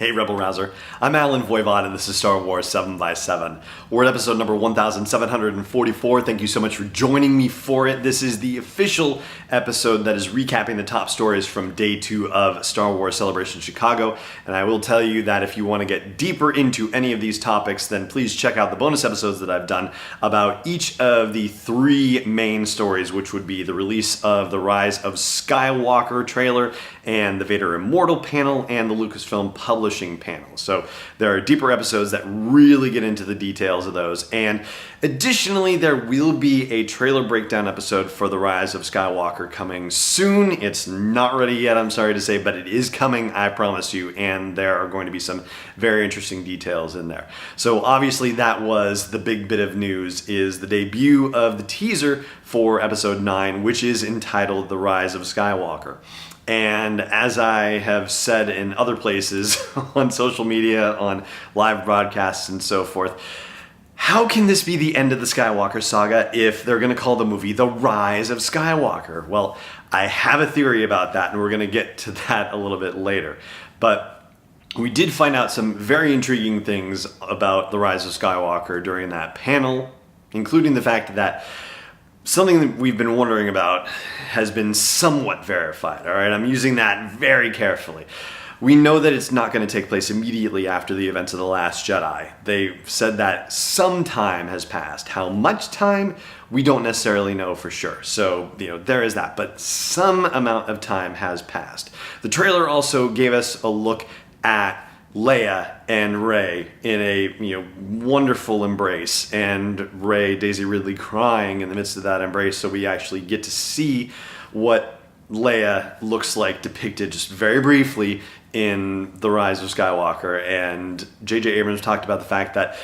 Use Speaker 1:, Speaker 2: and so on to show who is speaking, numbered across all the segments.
Speaker 1: Hey Rebel Rouser, I'm Alan Voivod and this is Star Wars 7x7. We're at episode number 1744. Thank you so much for joining me for it. This is the official episode that is recapping the top stories from day 2 of Star Wars Celebration Chicago. And I will tell you that if you want to get deeper into any of these topics, then please check out the bonus episodes that I've done about each of the 3 main stories, which would be the release of the Rise of Skywalker trailer and the Vader Immortal panel and the Lucasfilm Publishing panel. So there are deeper episodes that really get into the details of those. And additionally, there will be a trailer breakdown episode for the Rise of Skywalker coming soon. It's not ready yet, I'm sorry to say, but it is coming, I promise you. And there are going to be some very interesting details in there. So obviously that was the big bit of news, is the debut of the teaser for episode 9, which is entitled The Rise of Skywalker. And as I have said in other places, on social media, on live broadcasts and so forth, how can this be the end of the Skywalker saga if they're going to call the movie The Rise of Skywalker? Well, I have a theory about that, and we're going to get to that a little bit later. But we did find out some very intriguing things about The Rise of Skywalker during that panel, including the fact that something that we've been wondering about has been somewhat verified, all right? I'm using that very carefully. We know that it's not going to take place immediately after the events of The Last Jedi. They've said that some time has passed. How much time, we don't necessarily know for sure. So, there is that. But some amount of time has passed. The trailer also gave us a look at Leia and Rey in a wonderful embrace, and Rey, Daisy Ridley, crying in the midst of that embrace. So we actually get to see what Leia looks like depicted just very briefly in The Rise of Skywalker. And J.J. Abrams talked about the fact that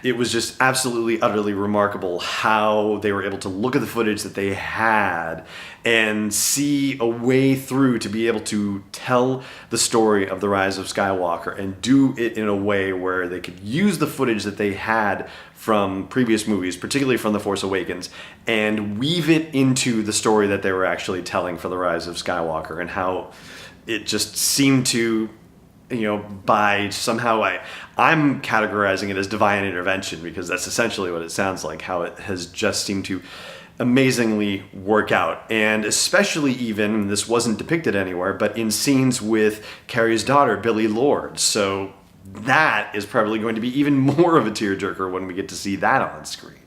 Speaker 1: it was just absolutely, utterly remarkable how they were able to look at the footage that they had and see a way through to be able to tell the story of the Rise of Skywalker and do it in a way where they could use the footage that they had from previous movies, particularly from The Force Awakens, and weave it into the story that they were actually telling for the Rise of Skywalker, and how it just seemed to, by somehow, I'm categorizing it as divine intervention, because that's essentially what it sounds like, how it has just seemed to amazingly work out. And especially even, this wasn't depicted anywhere, but in scenes with Carrie's daughter, Billie Lourd. So that is probably going to be even more of a tearjerker when we get to see that on screen.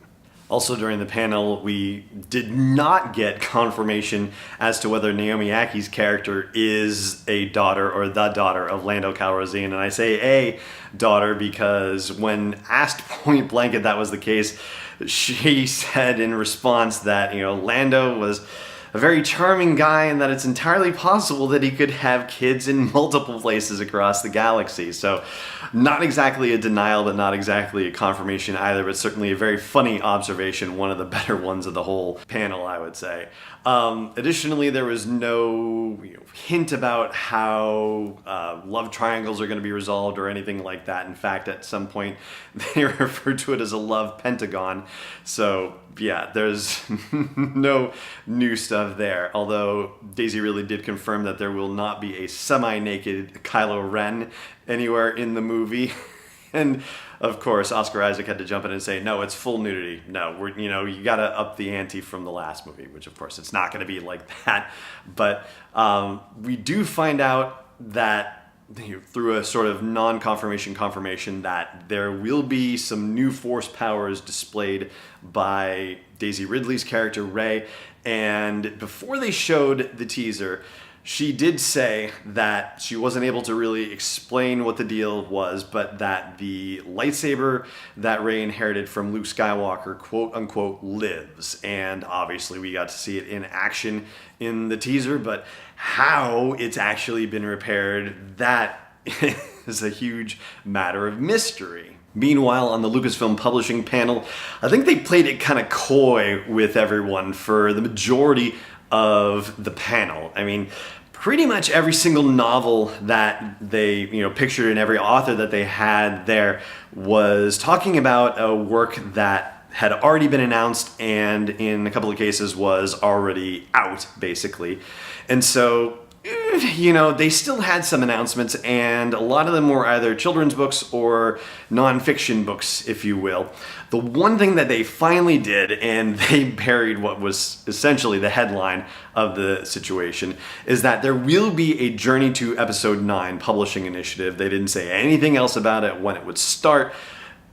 Speaker 1: Also during the panel, we did not get confirmation as to whether Naomi Ackie's character is a daughter or the daughter of Lando Calrissian. And I say a daughter because when asked point blank if that was the case, she said in response that, Lando was a very charming guy and that it's entirely possible that he could have kids in multiple places across the galaxy. So not exactly a denial, but not exactly a confirmation either, but certainly a very funny observation, one of the better ones of the whole panel, I would say. Additionally, there was no hint about how love triangles are going to be resolved or anything like that. In fact, at some point, they refer to it as a love pentagon. So yeah, there's no new stuff there. Although Daisy really did confirm that there will not be a semi-naked Kylo Ren anywhere in the movie. And of course, Oscar Isaac had to jump in and say, no, it's full nudity. No, you got to up the ante from the last movie, which of course it's not going to be like that. But we do find out that through a sort of confirmation that there will be some new force powers displayed by Daisy Ridley's character, Rey. And before they showed the teaser, she did say that she wasn't able to really explain what the deal was, but that the lightsaber that Rey inherited from Luke Skywalker, quote unquote, lives. And obviously we got to see it in action in the teaser, but how it's actually been repaired, that is a huge matter of mystery. Meanwhile, on the Lucasfilm Publishing panel, I think they played it kind of coy with everyone for the majority of the panel. I mean, pretty much every single novel that they, pictured, and every author that they had there was talking about a work that had already been announced and in a couple of cases was already out, basically. And so they still had some announcements, and a lot of them were either children's books or nonfiction books, if you will. The one thing that they finally did, and they buried what was essentially the headline of the situation, is that there will be a Journey to Episode 9 publishing initiative. They didn't say anything else about it, when it would start,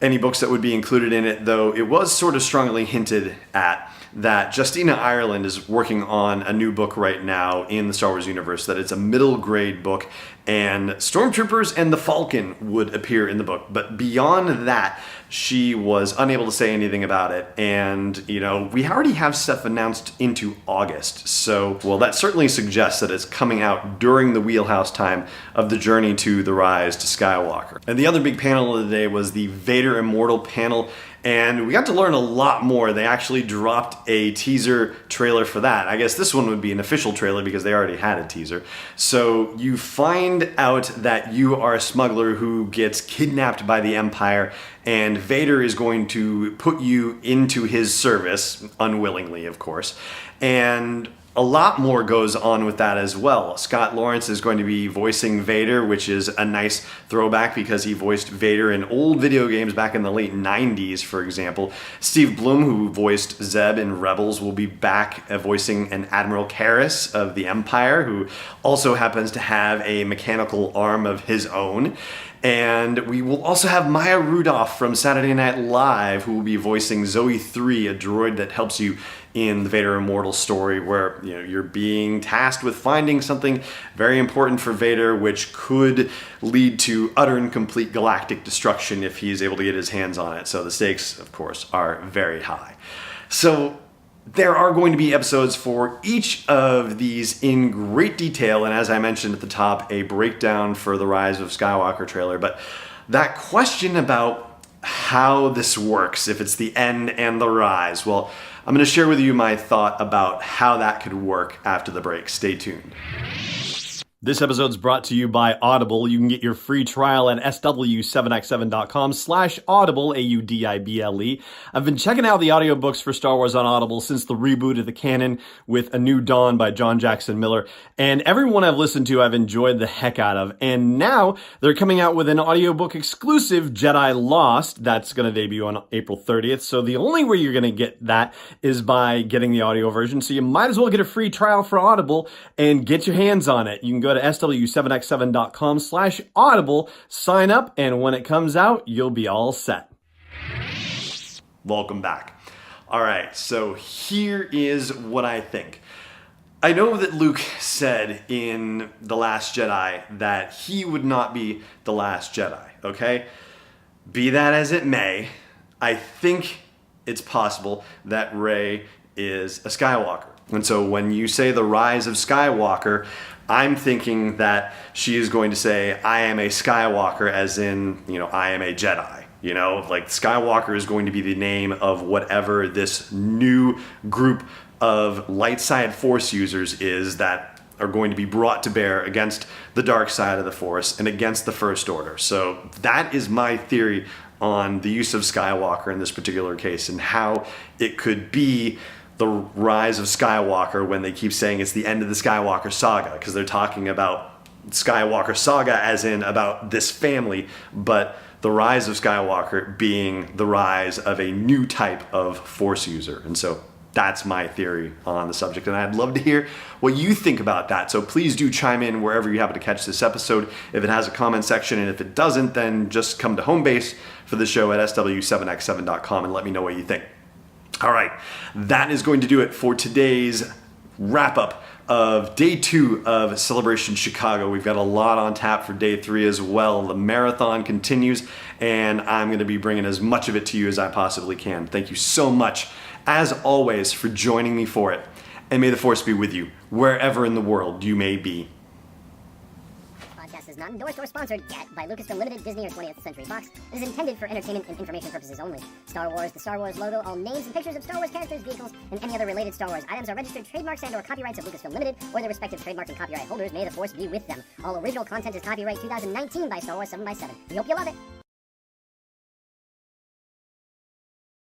Speaker 1: any books that would be included in it, though it was sort of strongly hinted at that Justina Ireland is working on a new book right now in the Star Wars universe, that it's a middle grade book, and Stormtroopers and the Falcon would appear in the book. But beyond that, she was unable to say anything about it. And, we already have stuff announced into August. So, well, that certainly suggests that it's coming out during the wheelhouse time of the Journey to the Rise to Skywalker. And the other big panel of the day was the Vader Immortal panel. And we got to learn a lot more. They actually dropped a teaser trailer for that. I guess this one would be an official trailer because they already had a teaser. So you find out that you are a smuggler who gets kidnapped by the Empire, and Vader is going to put you into his service, unwillingly, of course. And a lot more goes on with that as well. Scott Lawrence is going to be voicing Vader, which is a nice throwback because he voiced Vader in old video games back in the late 90s, for example. Steve Blum, who voiced Zeb in Rebels, will be back voicing an Admiral Karras of the Empire, who also happens to have a mechanical arm of his own. And we will also have Maya Rudolph from Saturday Night Live, who will be voicing Zoe 3, a droid that helps you in the Vader Immortal story, where you're being tasked with finding something very important for Vader, which could lead to utter and complete galactic destruction if he's able to get his hands on it. So the stakes, of course, are very high. So there are going to be episodes for each of these in great detail, and as I mentioned at the top, a breakdown for the Rise of Skywalker trailer. But that question about how this works, if it's the end and the rise, well, I'm going to share with you my thought about how that could work after the break. Stay tuned. This episode's brought to you by Audible. You can get your free trial at sw7x7.com/audible, AUDIBLE. I've been checking out the audiobooks for Star Wars on Audible since the reboot of the canon with A New Dawn by John Jackson Miller, and everyone I've listened to I've enjoyed the heck out of. And now they're coming out with an audiobook exclusive, Jedi Lost, that's going to debut on April 30th. So the only way you're going to get that is by getting the audio version. So you might as well get a free trial for Audible and get your hands on it. You can go to sw7x7.com/audible, sign up, and when it comes out, you'll be all set. Welcome back. All right, so here is what I think. I know that Luke said in The Last Jedi that he would not be the last Jedi, okay? Be that as it may, I think it's possible that Rey is a Skywalker. And so when you say the Rise of Skywalker, I'm thinking that she is going to say, I am a Skywalker, as in, I am a Jedi. Like Skywalker is going to be the name of whatever this new group of light side Force users is that are going to be brought to bear against the dark side of the Force and against the First Order. So that is my theory on the use of Skywalker in this particular case, and how it could be the Rise of Skywalker when they keep saying it's the end of the Skywalker saga, because they're talking about Skywalker saga as in about this family, but the Rise of Skywalker being the rise of a new type of Force user. And so that's my theory on the subject, and I'd love to hear what you think about that. So please do chime in wherever you happen to catch this episode, if it has a comment section, and if it doesn't, then just come to home base for the show at sw7x7.com and let me know what you think. All right, that is going to do it for today's wrap-up of Day 2 of Celebration Chicago. We've got a lot on tap for Day 3 as well. The marathon continues, and I'm going to be bringing as much of it to you as I possibly can. Thank you so much, as always, for joining me for it. And may the Force be with you, wherever in the world you may be.
Speaker 2: Is not endorsed or sponsored yet by Lucasfilm Limited, Disney, or 20th Century Fox. It is intended for entertainment and information purposes only. Star Wars, the Star Wars logo, all names and pictures of Star Wars characters, vehicles, and any other related Star Wars items are registered trademarks and/or copyrights of Lucasfilm Limited or their respective trademark and copyright holders. May the Force be with them. All original content is copyright 2019 by Star Wars 7x7. We hope you love it.